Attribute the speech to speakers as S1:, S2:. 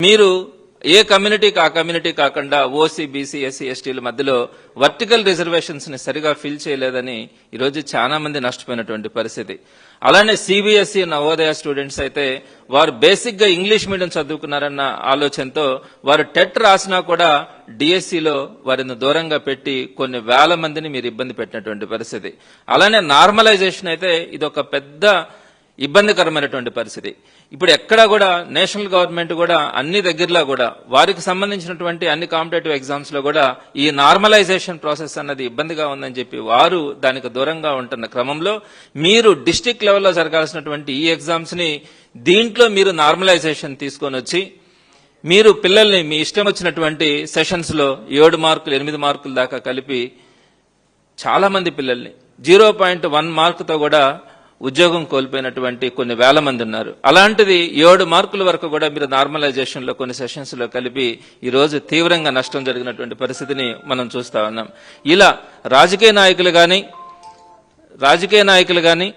S1: మీరు ఏ కమ్యూనిటీకి ఆ కమ్యూనిటీ కాకుండా ఓసీ బీసీ ఎస్సీ ఎస్టీల మధ్యలో వర్టికల్ రిజర్వేషన్స్ ని సరిగా ఫిల్ చేయలేదని ఈరోజు చాలా మంది నష్టపోయినటువంటి పరిస్థితి. అలానే సిబిఎస్ఈ నవోదయ స్టూడెంట్స్ అయితే వారు బేసిక్ గా ఇంగ్లీష్ మీడియం చదువుకున్నారన్న ఆలోచనతో వారు టెట్ రాసినా కూడా డిఎస్సిలో వారిని దూరంగా పెట్టి కొన్ని వేల మందిని మీరు ఇబ్బంది పెట్టినటువంటి పరిస్థితి. అలానే నార్మలైజేషన్ అయితే ఇది ఒక పెద్ద ఇబ్బందికరమైనటువంటి పరిస్థితి. ఇప్పుడు ఎక్కడా కూడా నేషనల్ గవర్నమెంట్ కూడా అన్ని దగ్గరలో కూడా వారికి సంబంధించినటువంటి అన్ని కాంపిటేటివ్ ఎగ్జామ్స్ లో కూడా ఈ నార్మలైజేషన్ ప్రాసెస్ అన్నది ఇబ్బందిగా ఉందని చెప్పి వారు దానికి దూరంగా ఉంటున్న క్రమంలో మీరు డిస్ట్రిక్ట్ లెవెల్లో జరగాల్సినటువంటి ఈ ఎగ్జామ్స్ ని దీంట్లో మీరు నార్మలైజేషన్ తీసుకొని వచ్చి మీరు పిల్లల్ని మీ ఇష్టం వచ్చినటువంటి సెషన్స్ లో 7 మార్కులు 8 మార్కుల దాకా కలిపి చాలా మంది పిల్లల్ని 0.1 మార్కుతో కూడా ఉద్యోగం కోల్పోయినటువంటి కొన్ని వేల మంది ఉన్నారు. అలాంటిది 7 మార్కుల వరకు కూడా మీరు నార్మలైజేషన్ లో కొన్ని సెషన్స్ లో కలిపి ఈ రోజు తీవ్రంగా నష్టం జరిగినటువంటి పరిస్థితిని మనం చూస్తా ఉన్నాం. ఇలా రాజకీయ నాయకులు గాని